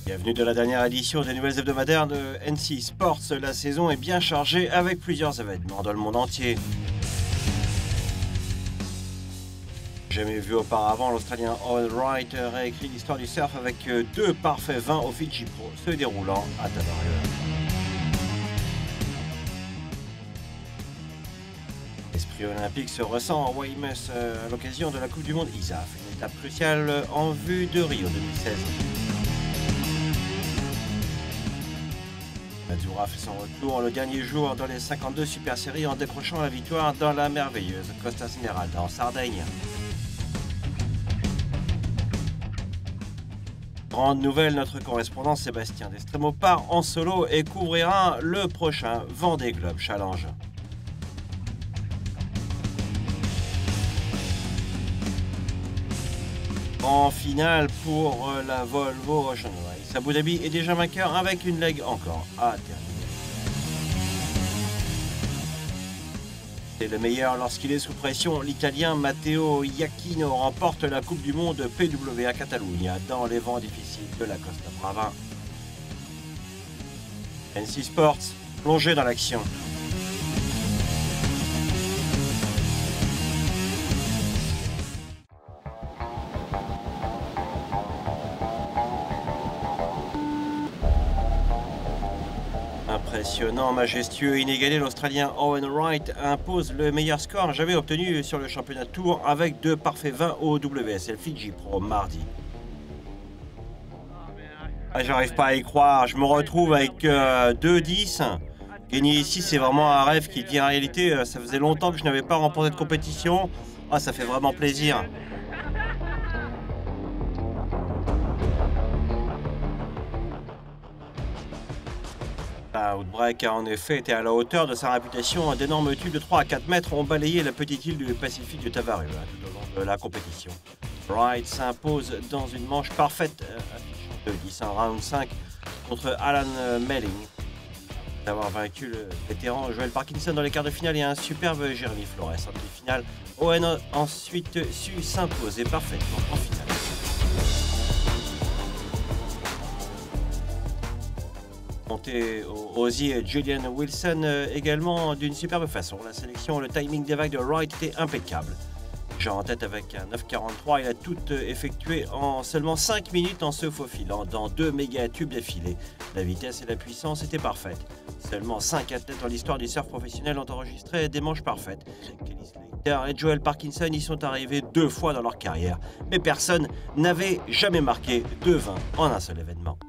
Bienvenue dans la dernière édition des nouvelles hebdomadaires de NC Sports. La saison est bien chargée avec plusieurs événements dans le monde entier. Jamais vu auparavant, l'Australien Owen Wright réécrit l'histoire du surf avec deux parfaits 20 au Fiji Pro se déroulant à Tabarua. L'esprit olympique se ressent en Weymouth à l'occasion de la Coupe du Monde ISAF, une étape cruciale en vue de Rio 2016. Mazura fait son retour le dernier jour dans les 52 Super Séries en décrochant la victoire dans la merveilleuse Costa Smeralda en Sardaigne. Grande nouvelle, notre correspondant Sébastien Destremo part en solo et couvrira le prochain Vendée Globe Challenge. En finale pour la Volvo Ocean Race, Abu Dhabi est déjà vainqueur avec une leg encore à terminer. C'est le meilleur lorsqu'il est sous pression. L'Italien Matteo Iachino remporte la Coupe du Monde PWA Catalunya dans les vents difficiles de la Costa Brava. NC Sports, plongé dans l'action. Impressionnant, majestueux, inégalé, l'Australien Owen Wright impose le meilleur score jamais obtenu sur le championnat de Tour avec deux parfaits 20 au WSL Fiji Pro mardi. J'arrive pas à y croire, je me retrouve avec 2-10. Gagner ici, c'est vraiment un rêve qui devient réalité. Ça faisait longtemps que je n'avais pas remporté de compétition. Ça fait vraiment plaisir. Outbreak a en effet été à la hauteur de sa réputation. D'énormes tubes de 3 à 4 mètres ont balayé la petite île du Pacifique de Tavarua tout au long de la compétition. Wright s'impose dans une manche parfaite, de 10 en round 5 contre Alan Melling. D'avoir vaincu le vétéran Joel Parkinson dans les quarts de finale et un superbe Jeremy Flores en demi-finale. Owen a ensuite su s'imposer parfaitement en finale. Monté au Aussie, Julian Wilson également d'une superbe façon. La sélection, le timing des vagues de Wright était impeccable. Déjà en tête avec un 9,43, il a tout effectué en seulement 5 minutes en se faufilant dans 2 méga tubes d'affilée. La vitesse et la puissance étaient parfaites. Seulement 5 athlètes dans l'histoire du surf professionnel ont enregistré des manches parfaites. Kelly Slater et Joel Parkinson y sont arrivés 2 fois dans leur carrière. Mais personne n'avait jamais marqué 2,20 en un seul événement.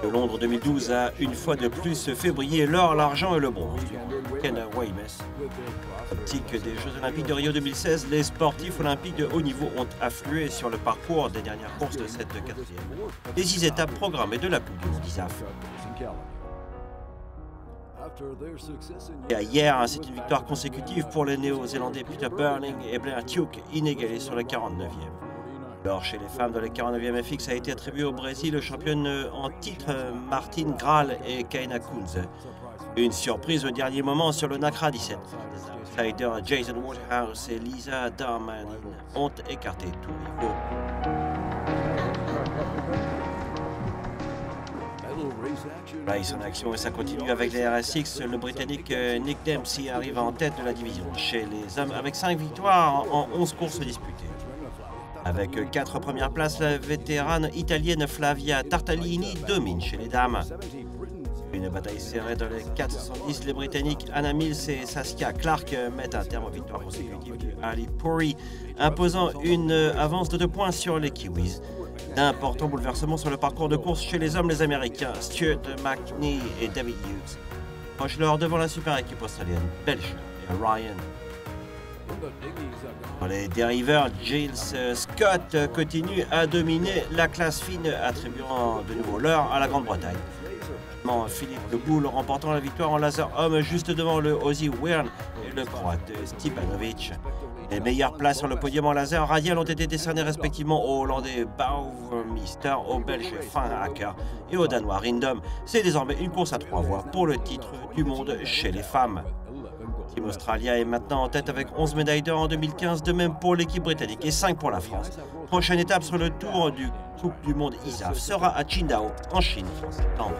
De Londres 2012 a une fois de plus fait briller l'or, l'argent et le bronze. Ken Weymouth. Optique des Jeux Olympiques de Rio 2016, les sportifs olympiques de haut niveau ont afflué sur le parcours des dernières courses de cette quatrième des 6 étapes programmées de la Coupe du Monde ISAF. Et hier, c'est une victoire consécutive pour les Néo-Zélandais Peter Burling et Blair Tuke, inégalés sur la 49e. Alors, chez les femmes, dans les 49e FX a été attribué au Brésil, championne en titre Martine Graal et Kaina Kunze. Une surprise au dernier moment sur le NACRA 17. Les outsiders Jason Woodhouse et Lisa Darmanin ont écarté tout niveau. Race en action et ça continue avec les RSX. Le Britannique Nick Dempsey arrive en tête de la division chez les hommes avec 5 victoires en 11 courses disputées. Avec 4 premières places, la vétérane italienne Flavia Tartalini domine chez les dames. Une bataille serrée dans les 410, les Britanniques Anna Mills et Saskia Clark mettent un terme aux victoires consécutives du Ali Puri, imposant une avance de 2 points sur les Kiwis. D'importants bouleversements sur le parcours de course chez les hommes, les Américains Stuart McNee et David Hughes proches leur devant la super équipe australienne Belcher et Ryan. Dans les dériveurs, Giles Scott continue à dominer la classe fine, attribuant de nouveau l'heure à la Grande-Bretagne. Philippe Le Boule remportant la victoire en laser homme juste devant le Aussie Wern et le Croate Stipanovic. Les meilleures places sur le podium en laser radial ont été décernées respectivement au Hollandais Bouwmeester, au Belge Finn Hacker et au Danois Rindom. C'est désormais une course à 3 voies pour le titre du monde chez les femmes. Team Australia est maintenant en tête avec 11 médailles d'or en 2015, de même pour l'équipe britannique et 5 pour la France. Prochaine étape sur le tour du Coupe du Monde ISAF sera à Qingdao, en Chine, en septembre.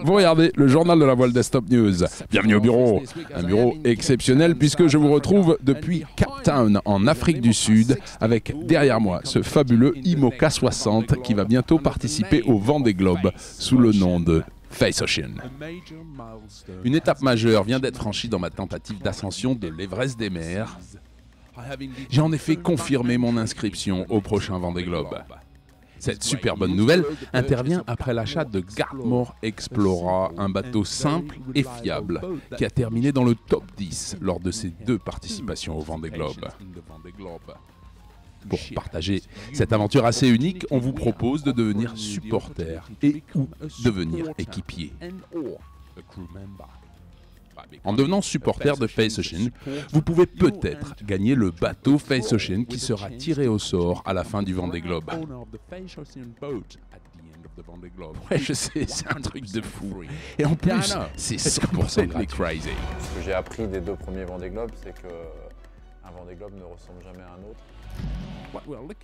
Vous regardez le journal de la voile Desktop News. Bienvenue au bureau. Un bureau exceptionnel puisque je vous retrouve depuis Cape Town en Afrique du Sud avec derrière moi ce fabuleux IMOCA 60 qui va bientôt participer au Vendée Globe sous le nom de Face Ocean. Une étape majeure vient d'être franchie dans ma tentative d'ascension de l'Everest des mers. J'ai en effet confirmé mon inscription au prochain Vendée Globe. Cette super bonne nouvelle intervient après l'achat de Gartmore Explora, un bateau simple et fiable qui a terminé dans le top 10 lors de ses 2 participations au Vendée Globe. Pour partager cette aventure assez unique, on vous propose de devenir supporter et ou devenir équipier. En devenant supporter de Face Ocean, vous pouvez peut-être gagner le bateau Face Ocean qui sera tiré au sort à la fin du Vendée Globe. Ouais, je sais, c'est un truc de fou. Et en plus, c'est 100% crazy. Ce que j'ai appris des 2 premiers Vendée Globe, c'est qu'un Vendée Globe ne ressemble jamais à un autre.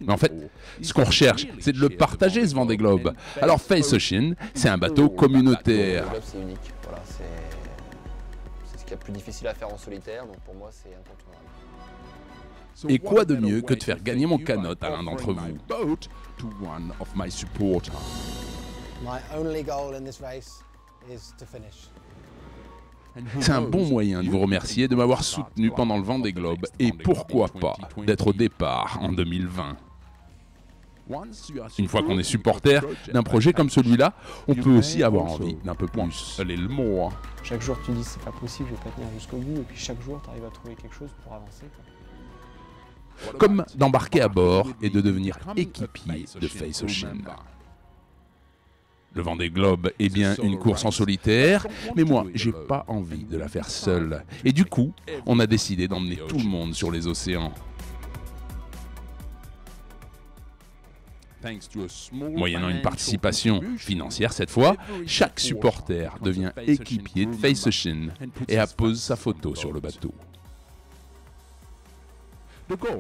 Mais en fait, ce qu'on recherche, c'est de le partager, ce Vendée Globe. Alors Face Ocean, c'est un bateau communautaire. C'est unique, voilà, c'est ce qu'il y a de plus difficile à faire en solitaire, donc pour moi c'est incontournable. Et quoi de mieux que de faire gagner mon canotte à l'un d'entre vous? C'est un bon moyen de vous remercier de m'avoir soutenu pendant le Vendée Globe et pourquoi pas d'être au départ en 2020. Une fois qu'on est supporter d'un projet comme celui-là, on peut aussi avoir envie d'un peu plus. Allez, le mot. Chaque jour tu dis c'est pas possible, je vais pas tenir jusqu'au bout, et puis chaque jour tu arrives à trouver quelque chose pour avancer, quoi. Comme d'embarquer à bord et de devenir équipier de Face Ocean. Le Vendée Globe est bien une course en solitaire, mais moi, j'ai pas envie de la faire seule. Et du coup, on a décidé d'emmener tout le monde sur les océans. Moyennant une participation financière cette fois, chaque supporter devient équipier de Face Ocean et appose sa photo sur le bateau.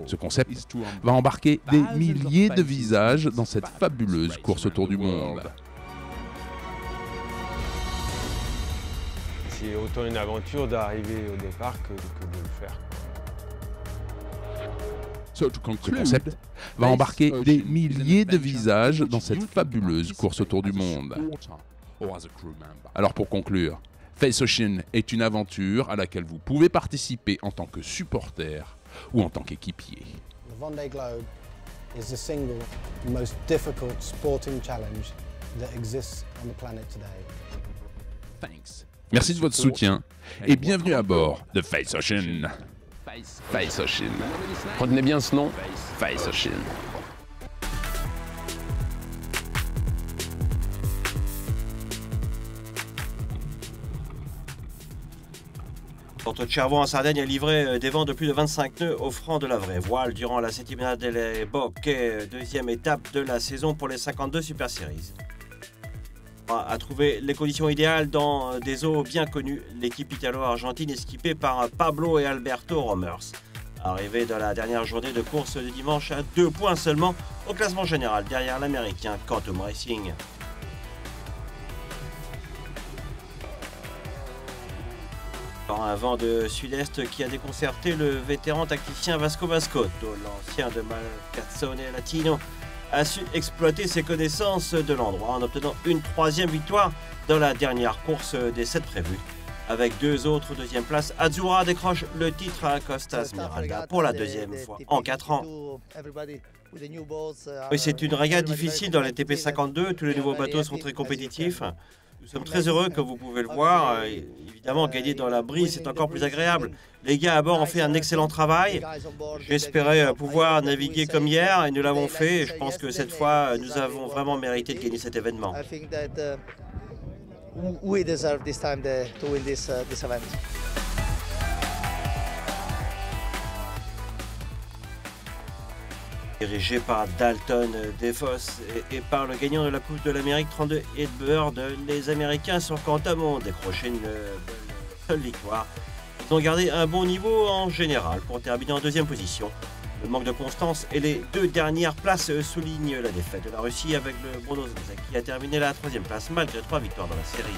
Ce concept va embarquer des milliers de visages dans cette fabuleuse course autour du monde. C'est autant une aventure d'arriver au départ que de le faire. Ce concept va embarquer des milliers de visages dans cette fabuleuse course autour du monde. Alors pour conclure, Face Ocean est une aventure à laquelle vous pouvez participer en tant que supporter ou en tant qu'équipier. The Vendée Globe is the single most difficult sporting challenge that exists on the planet today. Merci de votre soutien et bienvenue à bord de Face Ocean. Face Ocean. Retenez bien ce nom. Face Ocean. Porto de Cherbourg en Sardaigne a livré des vents de plus de 25 nœuds offrant de la vraie voile durant la Settimana delle Bocche, 2e étape de la saison pour les 52 Super Series. A trouvé les conditions idéales dans des eaux bien connues. L'équipe italo-argentine est skippée par Pablo et Alberto Romers. Arrivé dans la dernière journée de course de dimanche à 2 points seulement au classement général derrière l'américain Quantum Racing. Un vent de sud-est qui a déconcerté le vétéran tacticien Vasco Mascotto, l'ancien de Malcazzone Latino, a su exploiter ses connaissances de l'endroit en obtenant une 3e victoire dans la dernière course des 7 prévues. Avec 2 autres 2e places, Azzurra décroche le titre à Costa Smeralda pour la 2e fois en 4 ans. Oui, c'est une régate difficile dans les TP52, tous les nouveaux bateaux sont très compétitifs. Nous sommes très heureux, comme vous pouvez le voir. Évidemment, gagner dans la brise, c'est encore plus agréable. Les gars à bord ont fait un excellent travail. J'espérais pouvoir naviguer comme hier et nous l'avons fait. Et je pense que cette fois, nous avons vraiment mérité de gagner cet événement. we deserve this time to win this event. Dirigé par Dalton DeVos et par le gagnant de la Coupe de l'Amérique 32 Ed Bird, les Américains sur Quantum ont décroché une seule victoire. Ils ont gardé un bon niveau en général pour terminer en deuxième position. Le manque de constance et les deux dernières places soulignent la défaite de la Russie avec le Bruno Zenzek qui a terminé la troisième place malgré 3 victoires dans la série.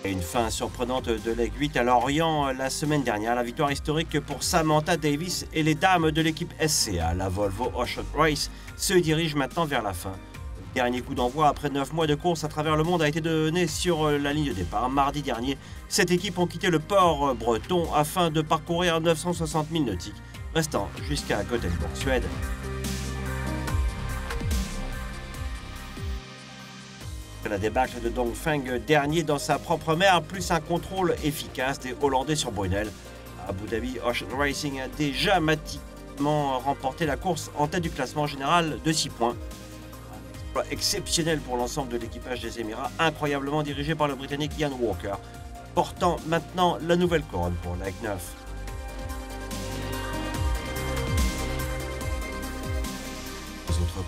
Et une fin surprenante de Leg 8 à Lorient la semaine dernière. La victoire historique pour Samantha Davis et les dames de l'équipe SCA. La Volvo Ocean Race se dirige maintenant vers la fin. Le dernier coup d'envoi après 9 mois de course à travers le monde a été donné sur la ligne de départ. Mardi dernier, cette équipe ont quitté le port breton afin de parcourir 960 milles nautiques, restant jusqu'à Gothenburg, Suède. La débâcle de Dongfeng, dernier dans sa propre mer, plus un contrôle efficace des Hollandais sur Brunel. Abu Dhabi Ocean Racing a déjà mathématiquement remporté la course en tête du classement général de 6 points. Un exploit exceptionnel pour l'ensemble de l'équipage des Émirats, incroyablement dirigé par le Britannique Ian Walker, portant maintenant la nouvelle couronne pour Leg 9.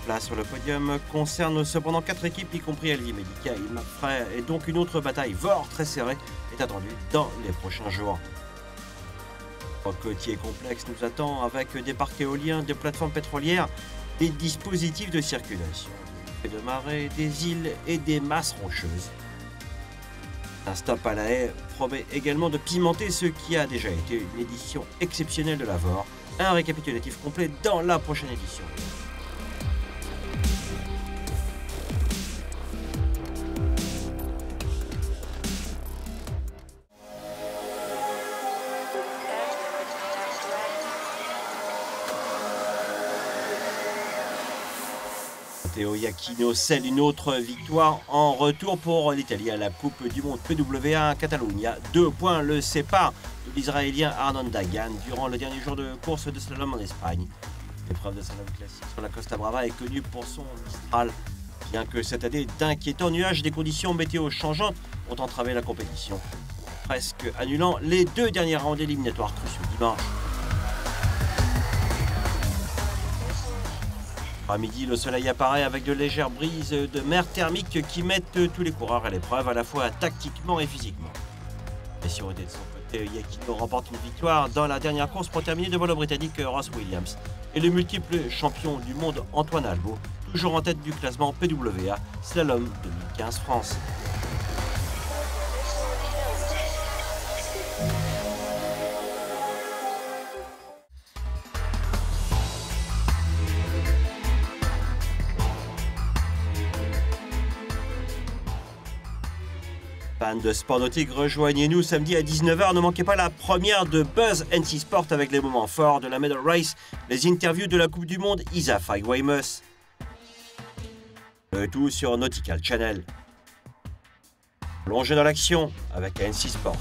Place sur le podium concerne cependant 4 équipes, y compris Ellie Medica et McFrey, et donc une autre bataille voire très serrée est attendue dans les prochains jours. Le côtier complexe nous attend avec des parcs éoliens, des plateformes pétrolières, des dispositifs de circulation, de marée, des îles et des masses rocheuses. Un stop à la haie promet également de pimenter ce qui a déjà été une édition exceptionnelle de la VOR. Un récapitulatif complet dans la prochaine édition. Matteo Iachino scelle une autre victoire en retour pour l'Italie à la Coupe du Monde PWA à Catalunya. 2 points le séparent de l'Israélien Arnon Dagan durant le dernier jour de course de slalom en Espagne. L'épreuve de slalom classique sur la Costa Brava est connue pour son Mistral. Bien que cette année d'inquiétants nuages et des conditions météo changeantes ont entravé la compétition, presque annulant les 2 derniers rounds éliminatoires cruciaux dimanche. À midi, le soleil apparaît avec de légères brises de mer thermique qui mettent tous les coureurs à l'épreuve, à la fois tactiquement et physiquement. La sûreté de son côté, Iachino remporte une victoire dans la dernière course pour terminer devant le Britannique Ross Williams et le multiple champion du monde Antoine Albo, toujours en tête du classement PWA Slalom 2015 France. Fans de sport nautique, rejoignez-nous samedi à 19h. Ne manquez pas la première de Buzz NC Sport avec les moments forts de la Medal Race, les interviews de la Coupe du Monde Isa Faye-Weymouth. Le tout sur Nautical Channel. Plongez dans l'action avec NC Sport.